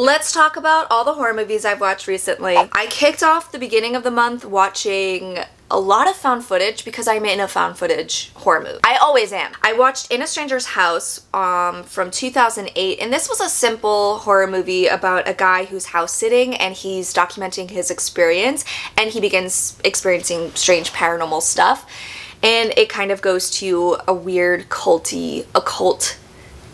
Let's talk about all the horror movies I've watched recently. I kicked off the beginning of the month watching a lot of found footage because I'm in a found footage horror movie. I always am. I watched In a Stranger's House from 2008, and this was a simple horror movie about a guy who's house sitting and he's documenting his experience, and he begins experiencing strange paranormal stuff, and it kind of goes to a weird culty, occult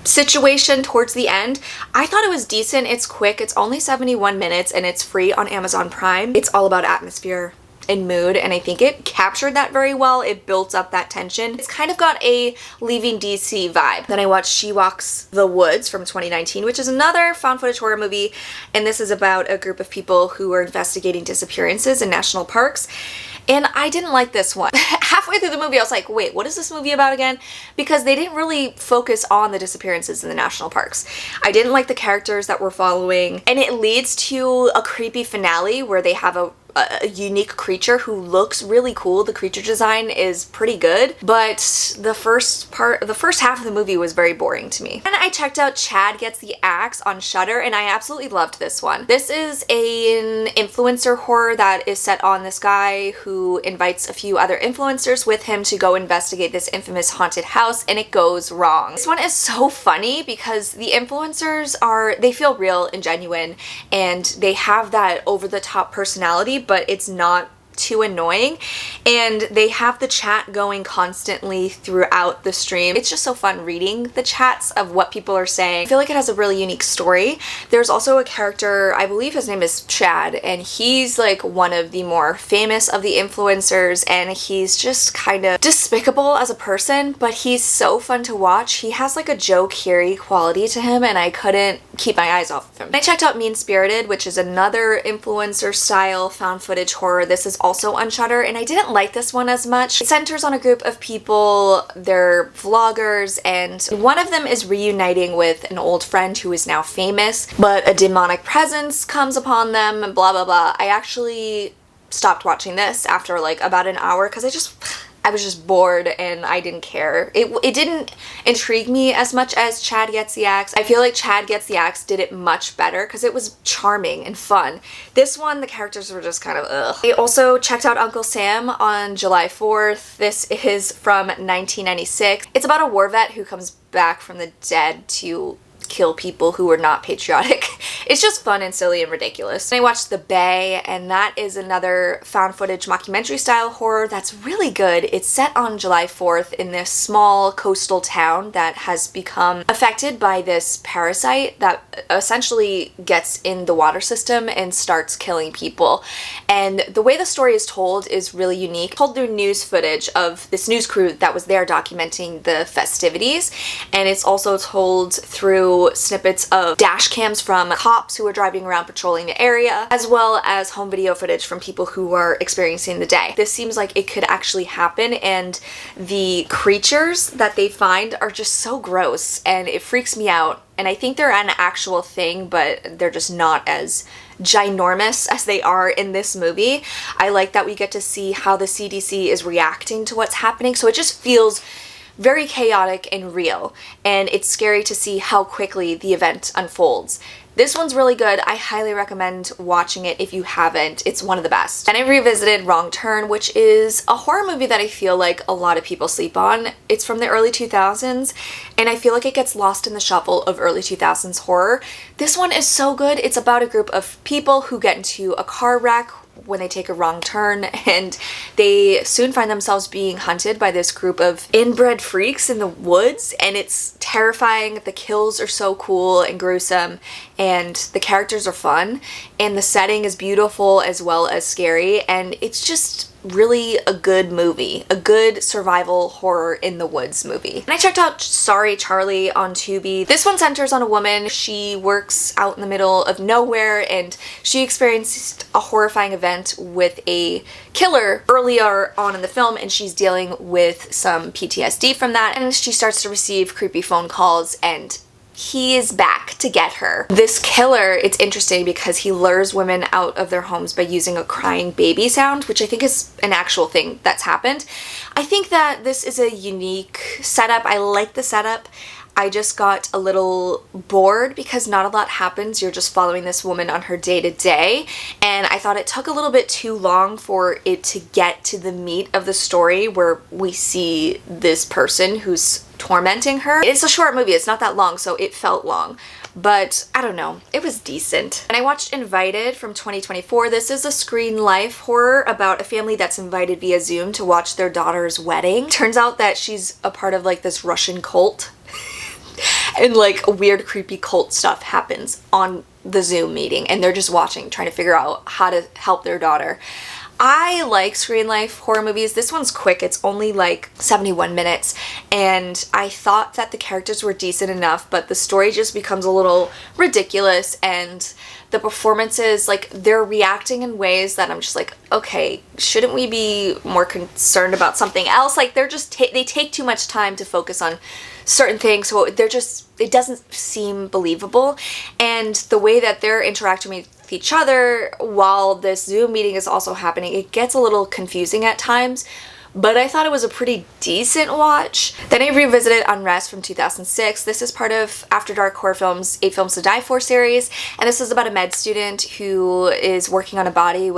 situation towards the end. I thought it was decent. It's quick. It's only 71 minutes and it's free on Amazon Prime. It's all about atmosphere and mood, and I think it captured that very well. It built up that tension. It's kind of got a Leaving DC vibe. Then I watched She Walks the Woods from 2019, which is another found footage horror movie, and this is about a group of people who are investigating disappearances in national parks. And I didn't like this one. Halfway through the movie, I was like, wait, what is this movie about again? Because they didn't really focus on the disappearances in the national parks. I didn't like the characters that we're following, and it leads to a creepy finale where they have a unique creature who looks really cool. The creature design is pretty good, but the first half of the movie was very boring to me. And I checked out Chad Gets the Axe on Shudder, and I absolutely loved this one. This is an influencer horror that is set on this guy who invites a few other influencers with him to go investigate this infamous haunted house, and it goes wrong. This one is so funny because the influencers they feel real and genuine, and they have that over-the-top personality, but it's not too annoying, and they have the chat going constantly throughout the stream. It's just so fun reading the chats of what people are saying. I feel like it has a really unique story. There's also a character, I believe his name is Chad, and he's like one of the more famous of the influencers, and he's just kind of despicable as a person, but he's so fun to watch. He has like a Joe Keery quality to him, and I couldn't keep my eyes off of him. I checked out Mean Spirited, which is another influencer style found footage horror. This is also on Shudder, and I didn't like this one as much. It centers on a group of people, they're vloggers, and one of them is reuniting with an old friend who is now famous, but a demonic presence comes upon them and blah blah blah. I actually stopped watching this after like about an hour because I was just bored and I didn't care. It didn't intrigue me as much as Chad Gets the Axe. I feel like Chad Gets the Axe did it much better because it was charming and fun. This one, the characters were just kind of ugh. I also checked out Uncle Sam on July 4th. This is from 1996. It's about a war vet who comes back from the dead to kill people who were not patriotic. It's just fun and silly and ridiculous. And I watched The Bay, and that is another found footage mockumentary style horror that's really good. It's set on July 4th in this small coastal town that has become affected by this parasite that essentially gets in the water system and starts killing people. And the way the story is told is really unique. Told through news footage of this news crew that was there documenting the festivities, and it's also told through snippets of dash cams from cops who are driving around patrolling the area, as well as home video footage from people who are experiencing the day. This seems like it could actually happen, and the creatures that they find are just so gross, and it freaks me out. And I think they're an actual thing, but they're just not as ginormous as they are in this movie. I like that we get to see how the CDC is reacting to what's happening, so it just feels very chaotic and real, and it's scary to see how quickly the event unfolds. This one's really good. I highly recommend watching it if you haven't. It's one of the best. And I revisited Wrong Turn, which is a horror movie that I feel like a lot of people sleep on. It's from the early 2000s, and I feel like it gets lost in the shuffle of early 2000s horror. This one is so good. It's about a group of people who get into a car wreck when they take a wrong turn, and they soon find themselves being hunted by this group of inbred freaks in the woods, and it's terrifying. The kills are so cool and gruesome, and the characters are fun, and the setting is beautiful as well as scary, and it's just really a good movie, a good survival horror in the woods movie. And I checked out Sorry Charlie on Tubi. This one centers on a woman. She works out in the middle of nowhere, and she experienced a horrifying event with a killer earlier on in the film, and she's dealing with some PTSD from that, and she starts to receive creepy phone calls, and he is back to get her. This killer, it's interesting because he lures women out of their homes by using a crying baby sound, which I think is an actual thing that's happened. I think that this is a unique setup. I like the setup. I just got a little bored because not a lot happens. You're just following this woman on her day to day, and I thought it took a little bit too long for it to get to the meat of the story where we see this person who's tormenting her. It's a short movie, it's not that long, so it felt long. But I don't know, it was decent. And I watched Invited from 2024. This is a Screen Life horror about a family that's invited via Zoom to watch their daughter's wedding. Turns out that she's a part of like this Russian cult and like weird creepy cult stuff happens on the Zoom meeting, and they're just watching, trying to figure out how to help their daughter. I like Screen Life horror movies. This one's quick. It's only like 71 minutes, and I thought that the characters were decent enough, but the story just becomes a little ridiculous, and the performances, like, they're reacting in ways that I'm just like, okay, shouldn't we be more concerned about something else? Like, they're just they take too much time to focus on certain things, so they're just, it doesn't seem believable. And the way that they're interacting with each other while this Zoom meeting is also happening, it gets a little confusing at times, but I thought it was a pretty decent watch. Then I revisited Unrest from 2006. This is part of After Dark Horror Films 8 Films to Die For series, and this is about a med student who is working on a body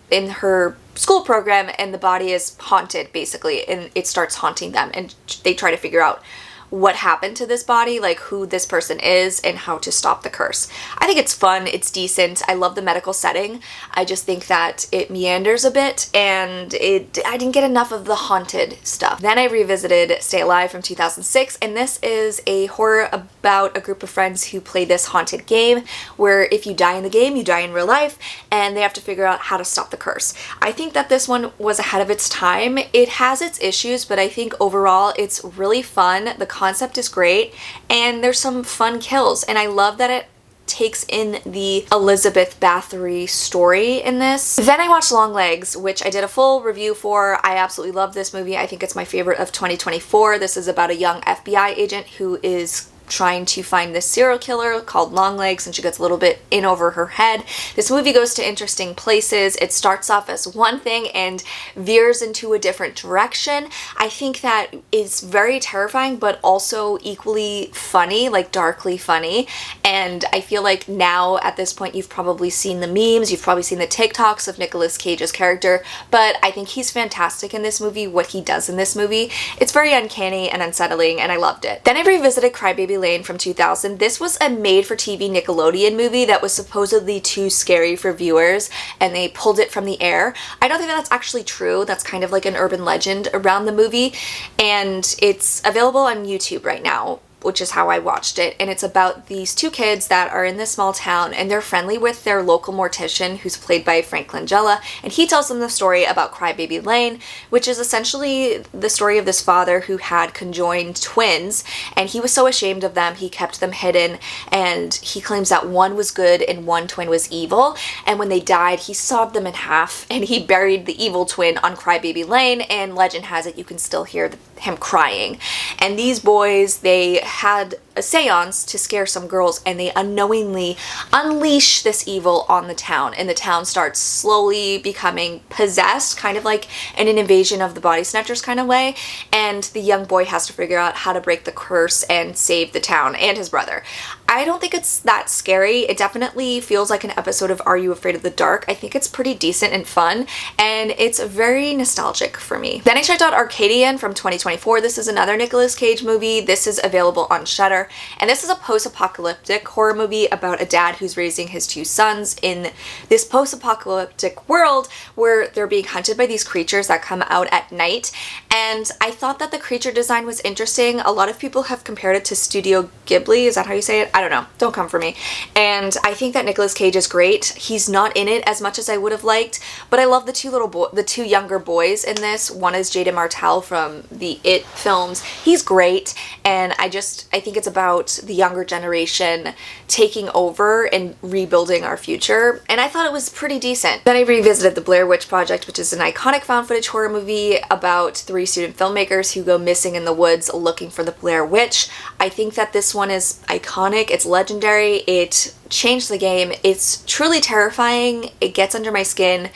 in her school program, and the body is haunted basically, and it starts haunting them, and they try to figure out what happened to this body, like who this person is and how to stop the curse. I think it's fun, it's decent. I love the medical setting. I just think that it meanders a bit, and I didn't get enough of the haunted stuff. Then I revisited Stay Alive from 2006, and this is a horror about a group of friends who play this haunted game where if you die in the game, you die in real life, and they have to figure out how to stop the curse. I think that this one was ahead of its time. It has its issues, but I think overall it's really fun. The concept is great, and there's some fun kills, and I love that it takes in the Elizabeth Bathory story in this. Then I watched Longlegs, which I did a full review for. I absolutely love this movie. I think it's my favorite of 2024. This is about a young FBI agent who is trying to find this serial killer called Longlegs, and she gets a little bit in over her head. This movie goes to interesting places. It starts off as one thing and veers into a different direction. I think that is very terrifying, but also equally funny, like darkly funny. And I feel like now at this point you've probably seen the memes, you've probably seen the TikToks of Nicolas Cage's character, but I think he's fantastic in this movie, what he does in this movie. It's very uncanny and unsettling, and I loved it. Then I revisited Crybaby Lane from 2000. This was a made-for-TV Nickelodeon movie that was supposedly too scary for viewers, and they pulled it from the air. I don't think that's actually true. That's kind of like an urban legend around the movie, and it's available on YouTube right now, which is how I watched it. And it's about these two kids that are in this small town, and they're friendly with their local mortician, who's played by Frank Langella, and he tells them the story about Crybaby Lane, which is essentially the story of this father who had conjoined twins, and he was so ashamed of them, he kept them hidden, and he claims that one was good and one twin was evil, and when they died, he sawed them in half, and he buried the evil twin on Crybaby Lane, and legend has it you can still hear him crying. And these boys, they had a seance to scare some girls, and they unknowingly unleash this evil on the town, and the town starts slowly becoming possessed, kind of like in an Invasion of the Body Snatchers kind of way, and the young boy has to figure out how to break the curse and save the town and his brother. I don't think it's that scary. It definitely feels like an episode of Are You Afraid of the Dark? I think it's pretty decent and fun, and it's very nostalgic for me. Then I checked out Arcadian from 2024. This is another Nicolas Cage movie. This is available on Shudder, and this is a post-apocalyptic horror movie about a dad who's raising his two sons in this post-apocalyptic world where they're being hunted by these creatures that come out at night. And I thought that the creature design was interesting. A lot of people have compared it to Studio Ghibli. Is that how you say it? I don't know. Don't come for me. And I think that Nicolas Cage is great. He's not in it as much as I would have liked, but I love the two younger boys in this. One is Jaden Martell from the It films. He's great, and I think it's about the younger generation taking over and rebuilding our future, and I thought it was pretty decent. Then I revisited The Blair Witch Project, which is an iconic found footage horror movie about 3 student filmmakers who go missing in the woods looking for the Blair Witch. I think that this one is iconic, it's legendary, it changed the game, it's truly terrifying, it gets under my skin,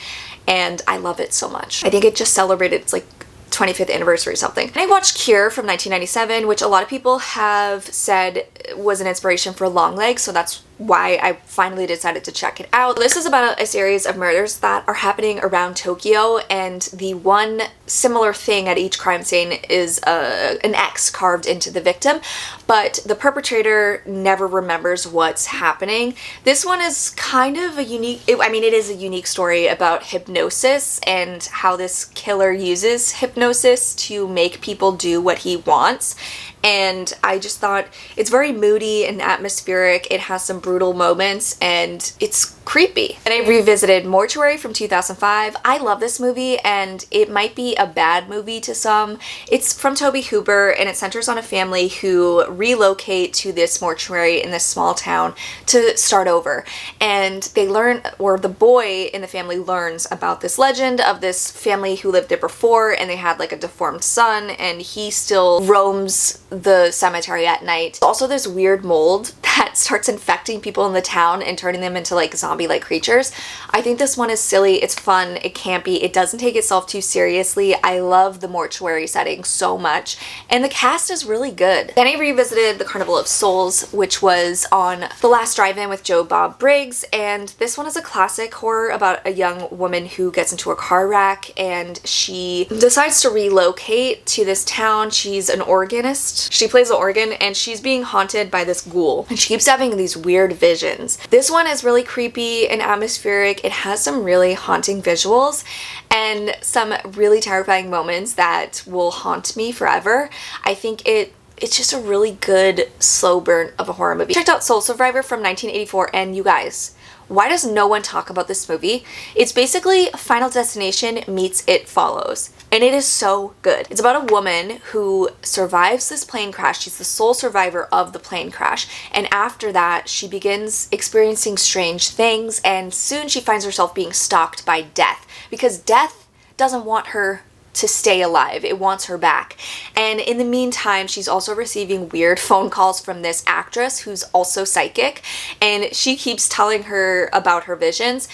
and I love it so much. I think it just celebrated its like 25th anniversary or something. And I watched Cure from 1997, which a lot of people have said was an inspiration for Longlegs, so that's why I finally decided to check it out. This is about a series of murders that are happening around Tokyo, and the one similar thing at each crime scene is an X carved into the victim, but the perpetrator never remembers what's happening. This one is kind of a unique, it is a unique story about hypnosis and how this killer uses hypnosis to make people do what he wants. And I just thought it's very moody and atmospheric. It has some brutal moments and it's creepy. And I revisited Mortuary from 2005. I love this movie, and it might be a bad movie to some. It's from Tobe Hooper, and it centers on a family who relocate to this mortuary in this small town to start over. And they learn, or the boy in the family learns about this legend of this family who lived there before, and they had like a deformed son, and he still roams the cemetery at night. Also, this weird mold that starts infecting people in the town and turning them into like zombie-like creatures. I think this one is silly, it's fun, it campy, it doesn't take itself too seriously. I love the mortuary setting so much, and the cast is really good. Then I revisited The Carnival of Souls, which was on The Last Drive-In with Joe Bob Briggs, and this one is a classic horror about a young woman who gets into a car wreck and she decides to relocate to this town. She's an organist. She plays the organ, and she's being haunted by this ghoul, and she keeps having these weird visions. This one is really creepy and atmospheric. It has some really haunting visuals and some really terrifying moments that will haunt me forever. I think it's just a really good slow burn of a horror movie. Checked out Soul Survivor from 1984, and you guys, why does no one talk about this movie? It's basically Final Destination meets It Follows, and it is so good. It's about a woman who survives this plane crash. She's the sole survivor of the plane crash, and after that she begins experiencing strange things, and soon she finds herself being stalked by death, because death doesn't want her to stay alive. It wants her back. And in the meantime, she's also receiving weird phone calls from this actress who's also psychic, and she keeps telling her about her visions.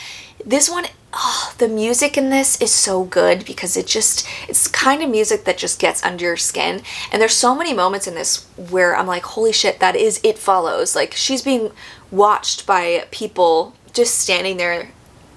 This one, the music in this is so good because it's kind of music that just gets under your skin. And there's so many moments in this where I'm like, holy shit, that is It Follows. Like, she's being watched by people just standing there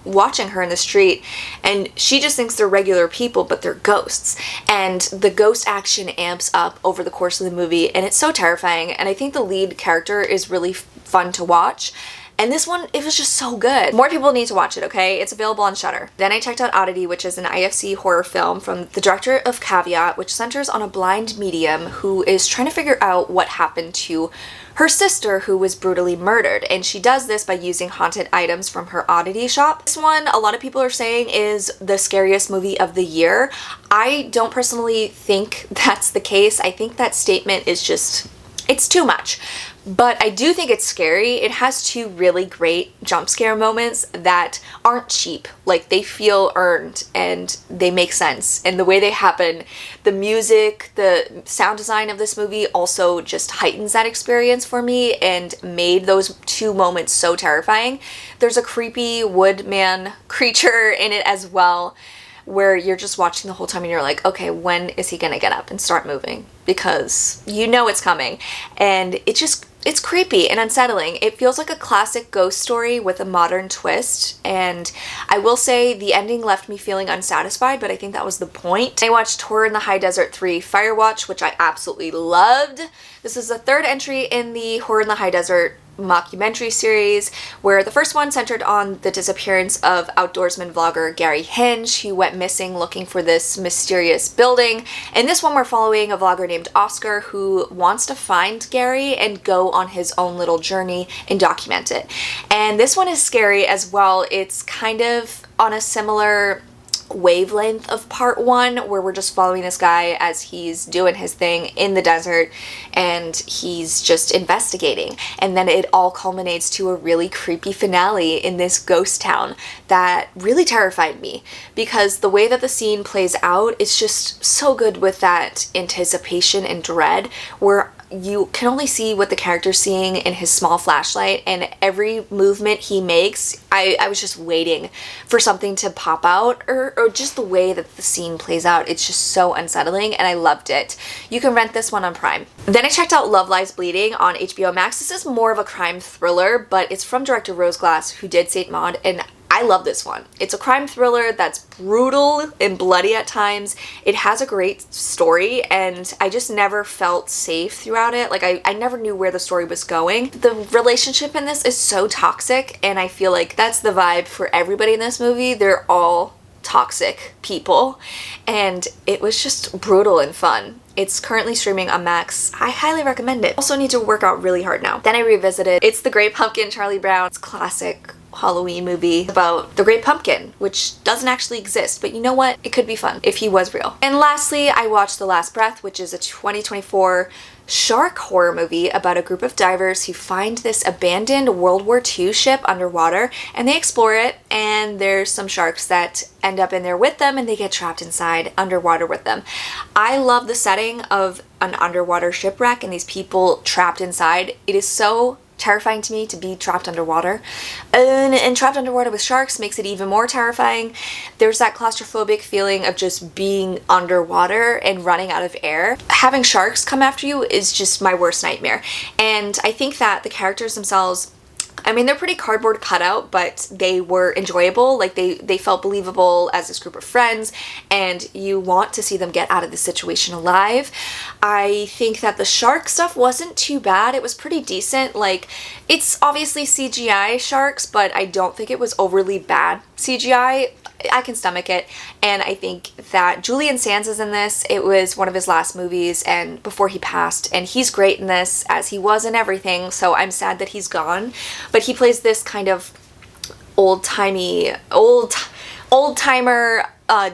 watching her in the street, and she just thinks they're regular people, but they're ghosts, and the ghost action amps up over the course of the movie, and it's so terrifying. And I think the lead character is really fun to watch, and this one, it was just so good. More people need to watch it, okay? It's available on Shudder. Then I checked out Oddity, which is an IFC horror film from the director of Caveat, which centers on a blind medium who is trying to figure out what happened to her sister who was brutally murdered, and she does this by using haunted items from her oddity shop. This one, a lot of people are saying, is the scariest movie of the year. I don't personally think that's the case. I think that statement is just, it's too much. But I do think it's scary. It has two really great jump scare moments that aren't cheap. Like, they feel earned and they make sense. And the way they happen, the music, the sound design of this movie also just heightens that experience for me and made those two moments so terrifying. There's a creepy woodman creature in it as well, where you're just watching the whole time and you're like, okay, when is he gonna get up and start moving? Because you know it's coming. And it's creepy and unsettling. It feels like a classic ghost story with a modern twist, and I will say the ending left me feeling unsatisfied, but I think that was the point. I watched Horror in the High Desert 3 Firewatch, which I absolutely loved. This is the third entry in the Horror in the High Desert mockumentary series, where the first one centered on the disappearance of outdoorsman vlogger Gary Hinge, who went missing looking for this mysterious building. And this one we're following a vlogger named Oscar who wants to find Gary and go on his own little journey and document it. And this one is scary as well. It's kind of on a similar wavelength of part one, where we're just following this guy as he's doing his thing in the desert and he's just investigating, and then it all culminates to a really creepy finale in this ghost town that really terrified me, because the way that the scene plays out is just so good with that anticipation and dread, where you can only see what the character's seeing in his small flashlight, and every movement he makes, I was just waiting for something to pop out, or just the way that the scene plays out. It's just so unsettling, and I loved it. You can rent this one on Prime. Then I checked out Love Lies Bleeding on HBO Max. This is more of a crime thriller, but it's from director Rose Glass, who did Saint Maud, and I love this one. It's a crime thriller that's brutal and bloody at times. It has a great story, and I just never felt safe throughout it. Like, I never knew where the story was going. The relationship in this is so toxic, and I feel like that's the vibe for everybody in this movie. They're all toxic people, and it was just brutal and fun. It's currently streaming on Max. I highly recommend it. Also need to work out really hard now. Then I revisited It's the Great Pumpkin, Charlie Brown. It's classic Halloween movie about the Great Pumpkin, which doesn't actually exist, but you know what? It could be fun if he was real. And lastly, I watched The Last Breath, which is a 2024 shark horror movie about a group of divers who find this abandoned World War II ship underwater, and they explore it, and there's some sharks that end up in there with them, and they get trapped inside underwater with them. I love the setting of an underwater shipwreck and these people trapped inside. It is so terrifying to me to be trapped underwater, and trapped underwater with sharks makes it even more terrifying. There's that claustrophobic feeling of just being underwater and running out of air. Having sharks come after you is just my worst nightmare, and I think that the characters themselves, I mean, they're pretty cardboard cutout, but they were enjoyable. Like, they felt believable as this group of friends, and you want to see them get out of the situation alive. I think that the shark stuff wasn't too bad. It was pretty decent. Like, it's obviously CGI sharks, but I don't think it was overly bad CGI. I can stomach it, and I think that Julian Sands is in this. It was one of his last movies and before he passed, and he's great in this, as he was in everything, so I'm sad that he's gone. But he plays this kind of old-timer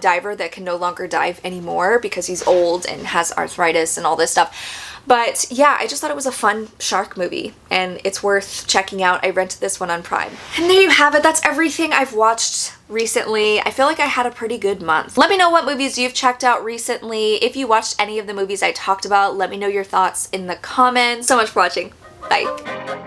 diver that can no longer dive anymore because he's old and has arthritis and all this stuff. But yeah, I just thought it was a fun shark movie, and it's worth checking out. I rented this one on Prime. And there you have it. That's everything I've watched recently. I feel like I had a pretty good month. Let me know what movies you've checked out recently. If you watched any of the movies I talked about, let me know your thoughts in the comments. So much for watching. Bye.